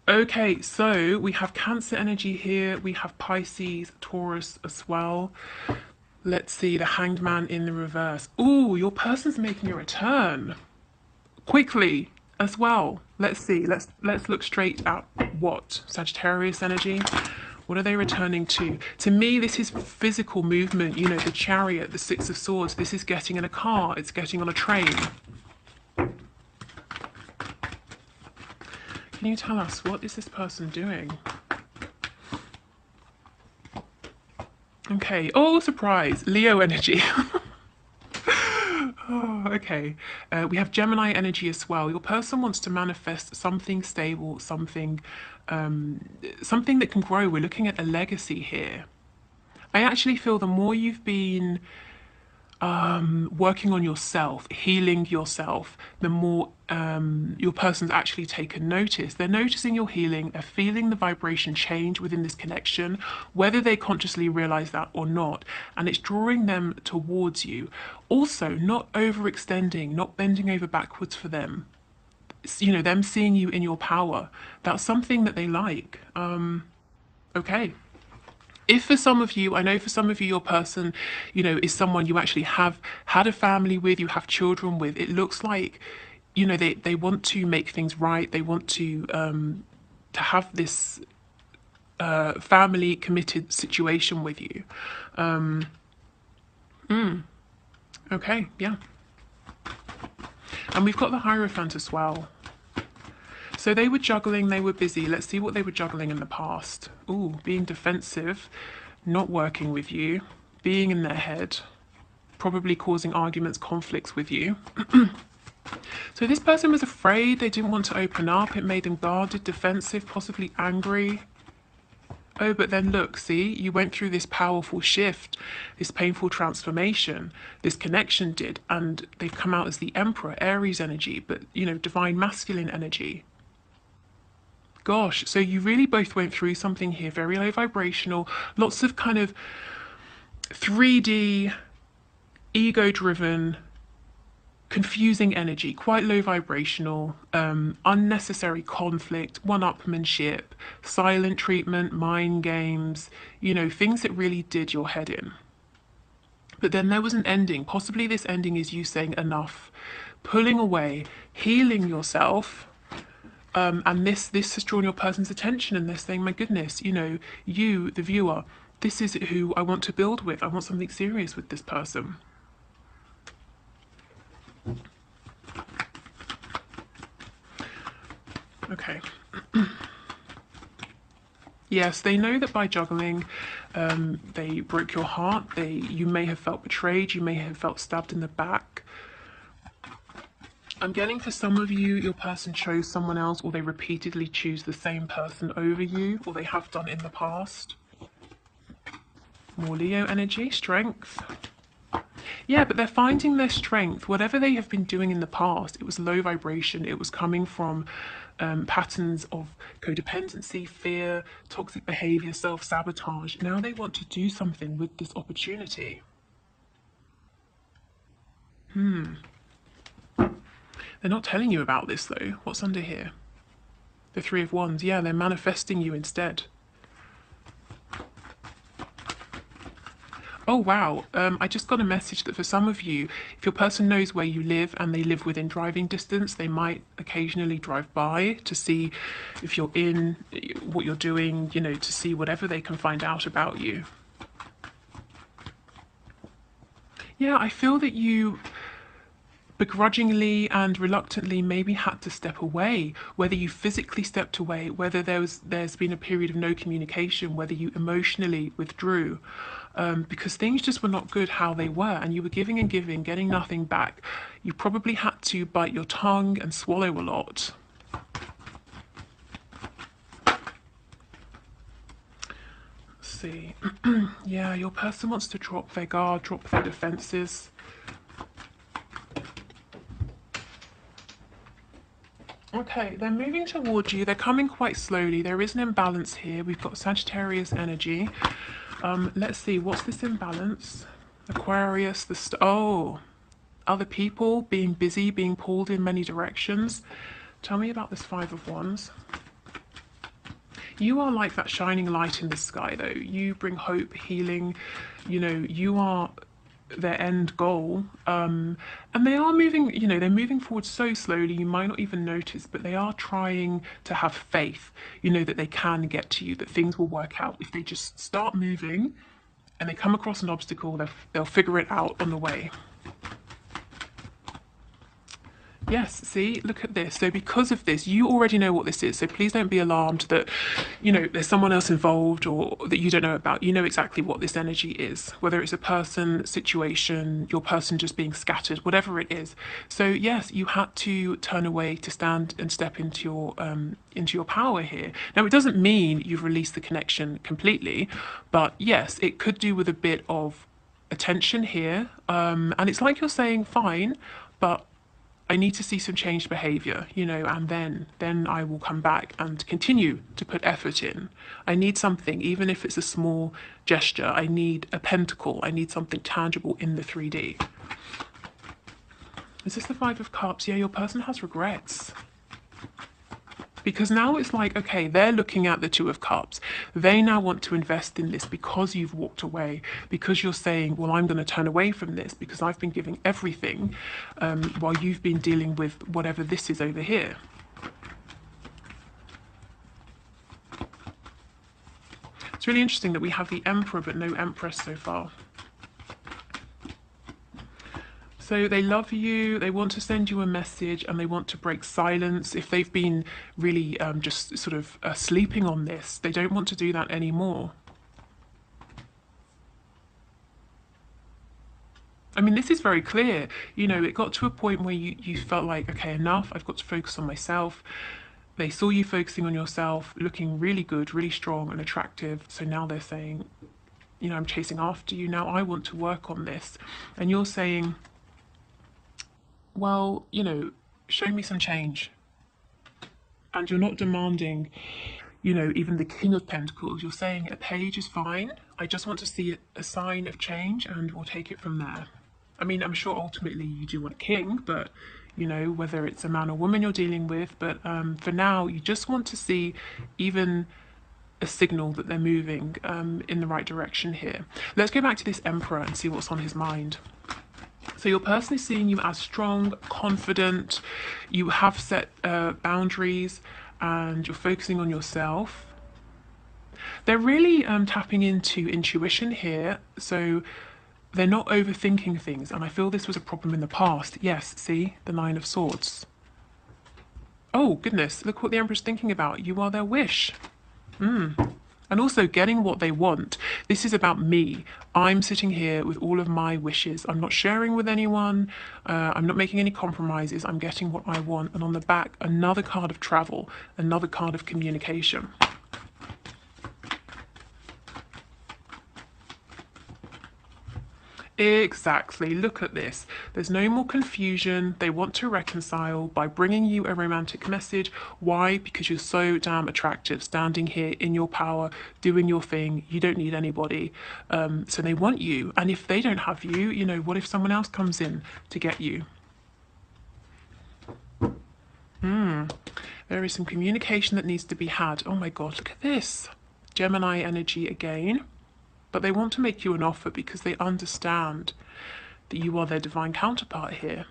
Okay, so we have Cancer energy here. We have Pisces, Taurus as well. Let's see, the Hanged Man in the reverse. Ooh, your person's making a return quickly as well. Let's see. Let's look straight at what Sagittarius energy. What are they returning to? To me, this is physical movement. You know, the Chariot, the Six of Swords. This is getting in a car. It's getting on a train. Can you tell us, what is this person doing? Okay. Oh, surprise. Leo energy. Oh, okay. We have Gemini energy as well. Your person wants to manifest something stable, something that can grow. We're looking at a legacy here. I actually feel the more you've been working on yourself, healing yourself, the more your person's actually taken notice. They're noticing your healing, they're feeling the vibration change within this connection, whether they consciously realize that or not, and it's drawing them towards you. Also, not overextending, not bending over backwards for them. You know, them seeing you in your power. That's something that they like. Okay. If for some of you, I know for some of you, your person, you know, is someone you actually have had a family with, you have children with, it looks like, you know, they want to make things right. They want to have this family committed situation with you. Okay, yeah. And we've got the Hierophant as well. So they were juggling, they were busy. Let's see what they were juggling in the past. Ooh, being defensive, not working with you, being in their head, probably causing arguments, conflicts with you. So this person was afraid, they didn't want to open up. It made them guarded, defensive, possibly angry. Oh, but then look, see, you went through this powerful shift, this painful transformation, this connection did, and they've come out as the Emperor, Aries energy, but, you know, divine masculine energy. Gosh, so you really both went through something here, very low vibrational, lots of kind of 3D, ego driven, confusing energy, quite low vibrational, unnecessary conflict, one upmanship, silent treatment, mind games, you know, things that really did your head in. But then there was an ending. Possibly this ending is you saying enough, pulling away, healing yourself. And this has drawn your person's attention, and they're saying, my goodness, you know, you, the viewer, this is who I want to build with. I want something serious with this person. Okay. Yes, they know that by juggling, they broke your heart. You may have felt betrayed. You may have felt stabbed in the back. I'm getting for some of you, your person chose someone else, or they repeatedly choose the same person over you, or they have done in the past. More Leo energy, strength. Yeah, but they're finding their strength. Whatever they have been doing in the past, it was low vibration. It was coming from patterns of codependency, fear, toxic behavior, self-sabotage. Now they want to do something with this opportunity. They're not telling you about this though. What's under here? The Three of Wands. Yeah, they're manifesting you instead. Oh wow, I just got a message that for some of you, if your person knows where you live and they live within driving distance, they might occasionally drive by to see if you're in, what you're doing, you know, to see whatever they can find out about you. Yeah, I feel that you begrudgingly and reluctantly maybe had to step away, whether you physically stepped away, whether there's been a period of no communication, whether you emotionally withdrew, because things just were not good how they were, and you were giving and giving, getting nothing back. You probably had to bite your tongue and swallow a lot. Let's see. Yeah, your person wants to drop their guard, drop their defenses. Okay, they're moving towards you. They're coming quite slowly. There is an imbalance here. We've got Sagittarius energy. Let's see, what's this imbalance? Aquarius, oh, other people being busy, being pulled in many directions. Tell me about this Five of Wands. You are like that shining light in the sky, though. You bring hope, healing. You know, you are their end goal. And they are moving, you know, they're moving forward so slowly, you might not even notice, but they are trying to have faith, you know, that they can get to you, that things will work out. If they just start moving and they come across an obstacle, they'll figure it out on the way. Yes, see, look at this. So because of this, you already know what this is. So please don't be alarmed that, you know, there's someone else involved or that you don't know about. You know exactly what this energy is, whether it's a person, situation, your person just being scattered, whatever it is. So yes, you had to turn away to stand and step into your power here. Now, it doesn't mean you've released the connection completely, but yes, it could do with a bit of attention here. And it's like you're saying, fine, but I need to see some changed behavior, you know, and then I will come back and continue to put effort in. I need something, even if it's a small gesture. I need a pentacle. I need something tangible in the 3D. Is this the Five of Cups? Yeah, your person has regrets. Because now it's like, okay, they're looking at the Two of Cups. They now want to invest in this because you've walked away, because you're saying, well, I'm going to turn away from this because I've been giving everything while you've been dealing with whatever this is over here. It's really interesting that we have the Emperor but no Empress so far. So they love you, they want to send you a message, and they want to break silence. If they've been really just sort of sleeping on this, they don't want to do that anymore. I mean, this is very clear. You know, it got to a point where you felt like, okay, enough, I've got to focus on myself. They saw you focusing on yourself, looking really good, really strong and attractive. So now they're saying, you know, I'm chasing after you now. I want to work on this. And you're saying, well, you know, show me some change. And you're not demanding, you know, even the King of Pentacles. You're saying a page is fine. I just want to see a sign of change and we'll take it from there. I mean, I'm sure ultimately you do want a king, but, you know, whether it's a man or woman you're dealing with. But for now, you just want to see even a signal that they're moving in the right direction here. Let's go back to this Emperor and see what's on his mind. So your person is seeing you as strong, confident, you have set boundaries and you're focusing on yourself. They're really tapping into intuition here, so they're not overthinking things, and I feel this was a problem in the past. Yes, see, the Nine of Swords. Oh, goodness, look what the Emperor's thinking about. You are their wish. And also getting what they want. This is about me. I'm sitting here with all of my wishes. I'm not sharing with anyone. I'm not making any compromises. I'm getting what I want. And on the back, another card of travel, another card of communication. Exactly. Look at this. There's no more confusion. They want to reconcile by bringing you a romantic message. Why? Because you're so damn attractive, standing here in your power, doing your thing. You don't need anybody. So they want you. And if they don't have you, you know, what if someone else comes in to get you? There is some communication that needs to be had. Oh my God, look at this. Gemini energy again. But they want to make you an offer because they understand that you are their divine counterpart here.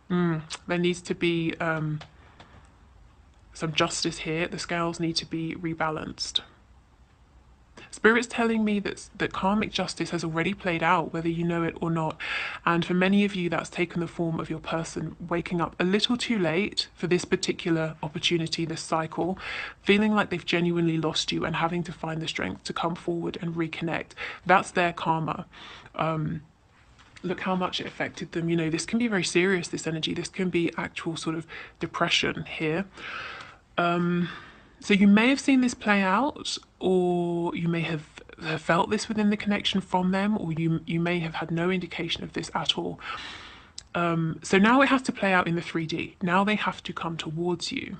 There needs to be some justice here. The scales need to be rebalanced. Spirit's telling me that karmic justice has already played out, whether you know it or not. And for many of you, that's taken the form of your person waking up a little too late for this particular opportunity, this cycle, feeling like they've genuinely lost you and having to find the strength to come forward and reconnect. That's their karma. Look how much it affected them. You know, this can be very serious, this energy. This can be actual sort of depression here. So you may have seen this play out, or you may have felt this within the connection from them, or you may have had no indication of this at all. So now it has to play out in the 3D. Now they have to come towards you.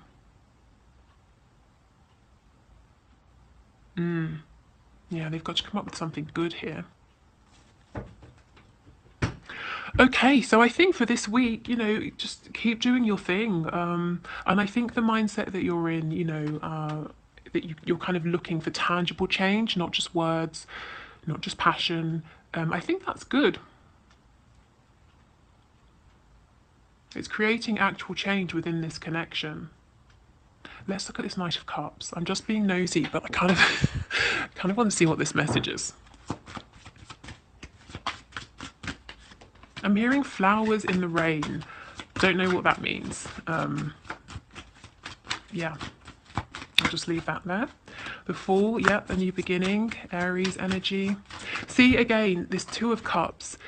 Yeah, they've got to come up with something good here. Okay, so I think for this week, just keep doing your thing. And I think the mindset that you're in, that you're kind of looking for tangible change, not just words, not just passion. I think that's good. It's creating actual change within this connection. Let's look at this Knight of Cups. I'm just being nosy, but I kind of, kind of want to see what this message is. I'm hearing flowers in the rain. Don't know what that means. Yeah, I'll just leave that there. The Fool, yep, a new beginning, Aries energy. See, again, this Two of Cups,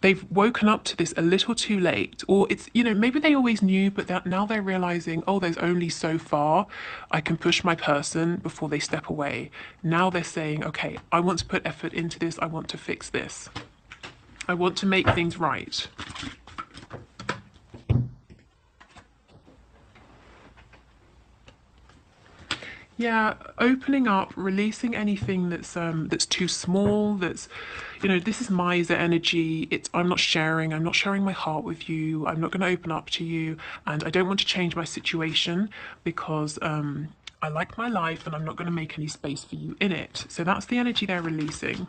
they've woken up to this a little too late, or it's, maybe they always knew, but now they're realizing, oh, there's only so far I can push my person before they step away. Now they're saying, okay, I want to put effort into this, I want to fix this. I want to make things right. Yeah, opening up, releasing anything that's too small, this is miser energy. I'm not sharing, my heart with you. I'm not going to open up to you, and I don't want to change my situation because I like my life and I'm not going to make any space for you in it. So that's the energy they're releasing.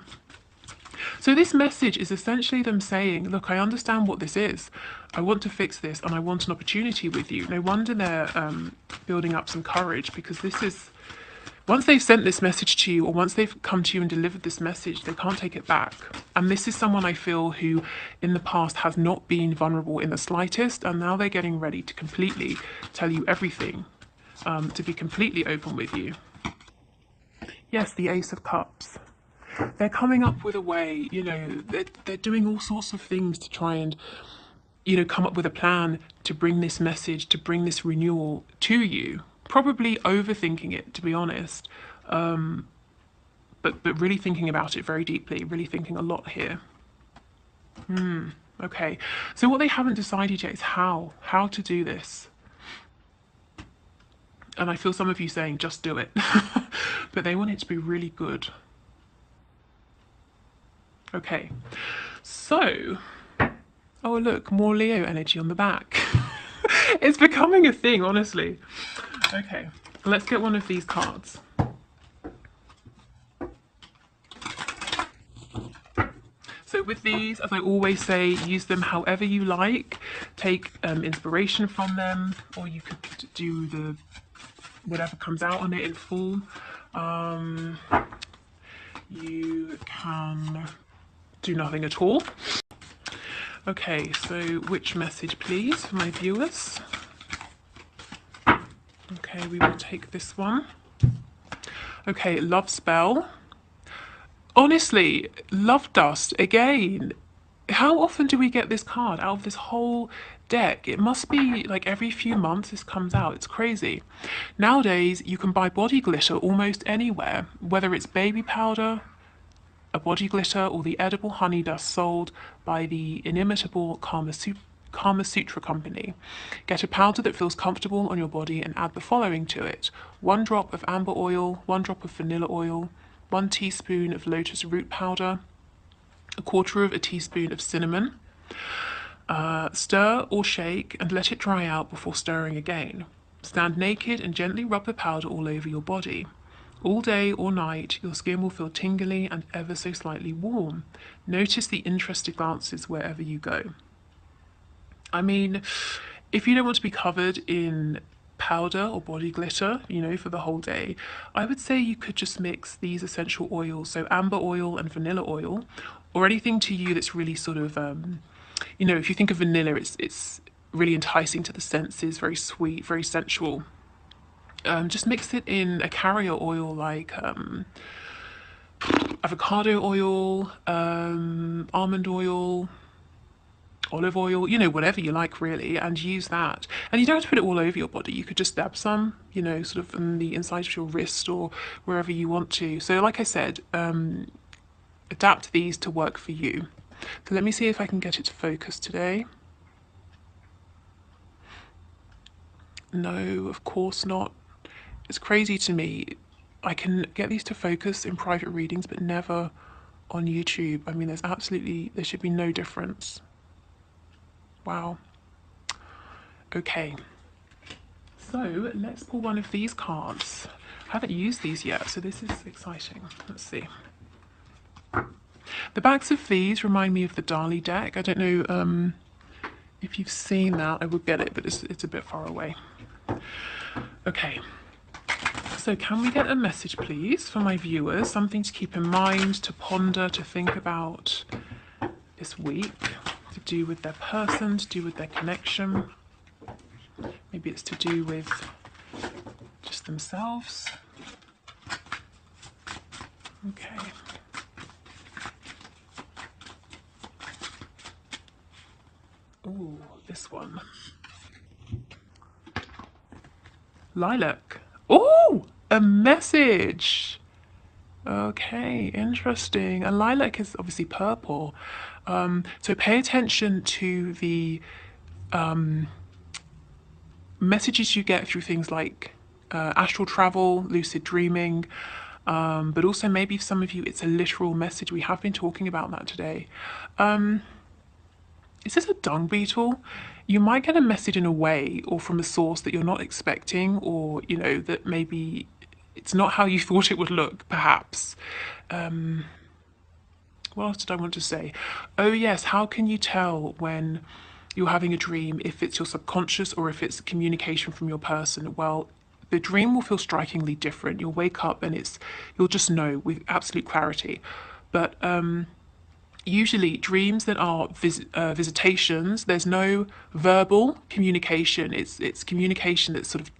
So this message is essentially them saying, look, I understand what this is. I want to fix this and I want an opportunity with you. No wonder they're building up some courage, because this is, once they've sent this message to you, or once they've come to you and delivered this message, they can't take it back. And this is someone I feel who in the past has not been vulnerable in the slightest, and now they're getting ready to completely tell you everything, to be completely open with you. Yes, the Ace of Cups. They're coming up with a way, they're doing all sorts of things to try and, come up with a plan to bring this message, to bring this renewal to you. Probably overthinking it, to be honest, but really thinking about it very deeply, really thinking a lot here. Okay, so what they haven't decided yet is how to do this. And I feel some of you saying, just do it. But they want it to be really good. Okay, so, oh look, more Leo energy on the back. It's becoming a thing, honestly. Okay, let's get one of these cards. So with these, as I always say, use them however you like. Take inspiration from them, or you could do the whatever comes out on it in full. You can do nothing at all. Okay, so which message, please, for my viewers? Okay, we will take this one. Okay, love spell. Honestly, love dust again. How often do we get this card out of this whole deck? It must be like every few months this comes out. It's crazy. Nowadays, you can buy body glitter almost anywhere, whether it's baby powder, a body glitter, or the edible honey dust sold by the inimitable Kama Sutra company. Get a powder that feels comfortable on your body and add the following to it: 1 drop of amber oil, 1 drop of vanilla oil, 1 teaspoon of lotus root powder, 1/4 teaspoon of cinnamon. Stir or shake and let it dry out before stirring again. Stand naked and gently rub the powder all over your body. All day or night, your skin will feel tingly and ever so slightly warm. Notice the interested glances wherever you go. I mean, if you don't want to be covered in powder or body glitter, for the whole day, I would say you could just mix these essential oils, so amber oil and vanilla oil, or anything to you that's really sort of, if you think of vanilla, it's really enticing to the senses, very sweet, very sensual. Just mix it in a carrier oil like avocado oil, almond oil, olive oil, whatever you like really, and use that. And you don't have to put it all over your body. You could just dab some, sort of on the inside of your wrist or wherever you want to. So like I said, adapt these to work for you. So let me see if I can get it to focus today. No, of course not. It's crazy to me. I can get these to focus in private readings, but never on YouTube. I mean, there should be no difference. Wow. Okay. So let's pull one of these cards. I haven't used these yet, so this is exciting. Let's see. The backs of these remind me of the Dali deck. I don't know if you've seen that. I would get it, but it's a bit far away. Okay. So can we get a message, please, for my viewers? Something to keep in mind, to ponder, to think about this week, to do with their person, to do with their connection. Maybe it's to do with just themselves. Okay. Oh, this one. Lilac. Oh, a message. Okay, interesting. And lilac is obviously purple. So pay attention to the messages you get through things like astral travel, lucid dreaming, but also maybe for some of you it's a literal message. We have been talking about that today. Is this a dung beetle? You might get a message in a way or from a source that you're not expecting, or you know that maybe it's not how you thought it would look, perhaps. What else did I want to say? Oh yes, how can you tell when you're having a dream if it's your subconscious or if it's communication from your person? Well, the dream will feel strikingly different. You'll wake up and you'll just know with absolute clarity. But usually dreams that are visitations, there's no verbal communication. It's communication that's sort of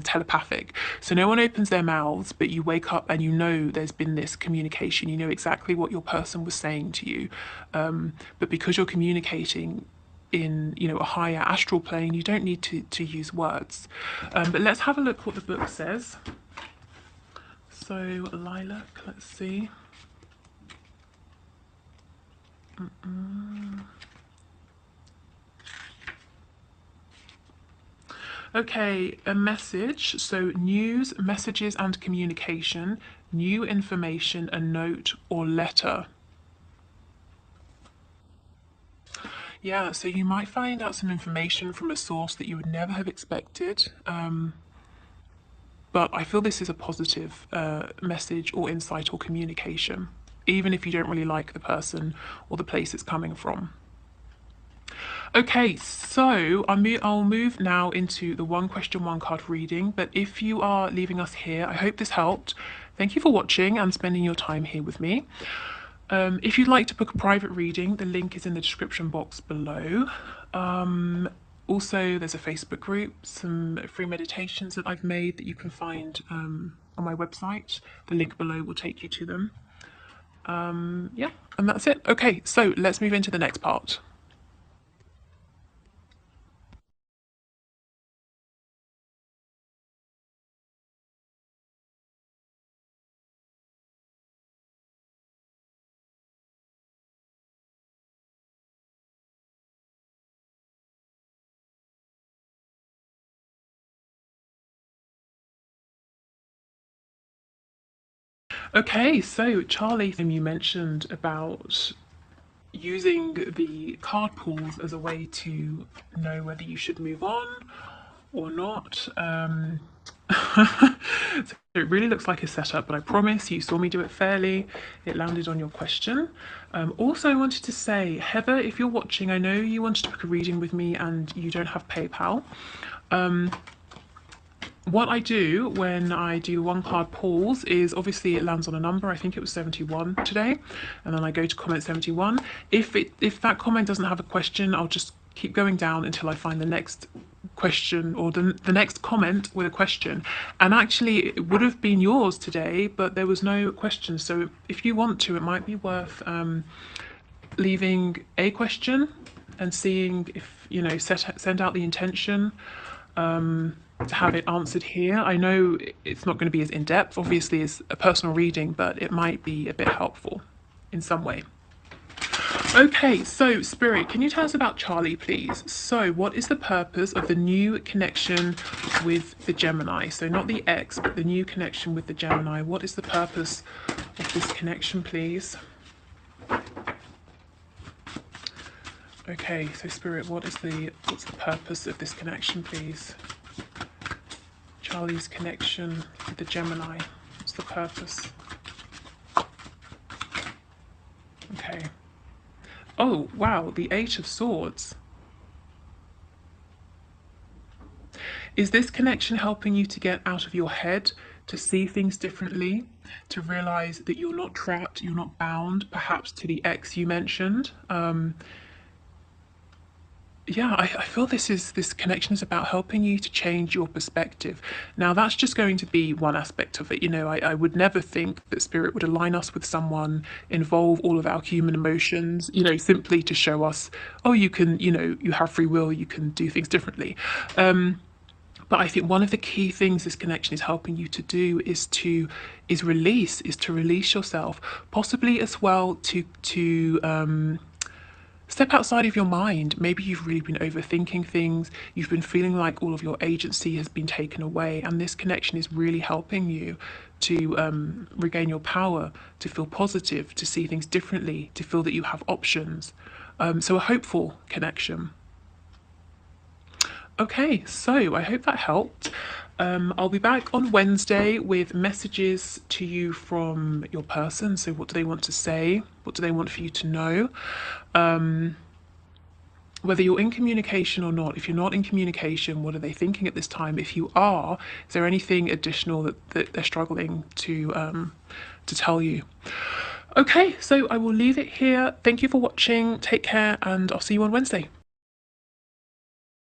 telepathic. So no one opens their mouths, but you wake up and you know there's been this communication. You know exactly what your person was saying to you. But because you're communicating in a higher astral plane, you don't need to use words. But let's have a look what the book says. So lilac, let's see. Okay, a message. So news, messages and communication, new information, a note or letter. Yeah, so you might find out some information from a source that you would never have expected. But I feel this is a positive message or insight or communication, even if you don't really like the person or the place it's coming from. Okay, so I'll move now into the one question, one card reading. But if you are leaving us here, I hope this helped. Thank you for watching and spending your time here with me. If you'd like to book a private reading, the link is in the description box below. Also, there's a Facebook group, some free meditations that I've made that you can find on my website. The link below will take you to them. Yeah, and that's it. Okay, so let's move into the next part. Okay, so Charlie, you mentioned about using the card pools as a way to know whether you should move on or not. So it really looks like a setup, but I promise you saw me do it fairly. It landed on your question. Also, I wanted to say, Heather, if you're watching, I know you wanted to book a reading with me and you don't have PayPal. What I do when I do one card pulls is obviously it lands on a number. I think it was 71 today, and then I go to comment 71. If that comment doesn't have a question, I'll just keep going down until I find the next question or the next comment with a question. And actually it would have been yours today, but there was no question. So if you want to, it might be worth leaving a question and seeing if send out the intention to have it answered here. I know it's not going to be as in-depth, obviously, as a personal reading, but it might be a bit helpful in some way. Okay, so Spirit, can you tell us about Charlie, please? So what is the purpose of the new connection with the Gemini? So not the ex, but the new connection with the Gemini. What is the purpose of this connection, please? Okay, so Spirit, what's the purpose of this connection, please? Charlie's connection with the Gemini. What's the purpose? Okay. Oh, wow, the Eight of Swords. Is this connection helping you to get out of your head, to see things differently, to realize that you're not trapped, you're not bound, perhaps to the ex you mentioned? Yeah, I feel this connection is about helping you to change your perspective. Now, that's just going to be one aspect of it. You know, I would never think that Spirit would align us with someone, involve all of our human emotions, you know, simply to show us, oh, you can, you know, you have free will, you can do things differently. But I think one of the key things this connection is helping you to do is to release yourself, possibly as well to step outside of your mind. Maybe you've really been overthinking things. You've been feeling like all of your agency has been taken away, and this connection is really helping you to regain your power, to feel positive, to see things differently, to feel that you have options. So a hopeful connection. Okay, so I hope that helped. I'll be back on Wednesday with messages to you from your person. So, what do they want to say? What do they want for you to know? Whether you're in communication or not, if you're not in communication, what are they thinking at this time? If you are, is there anything additional that they're struggling to tell you? Okay, so I will leave it here. Thank you for watching. Take care, and I'll see you on Wednesday.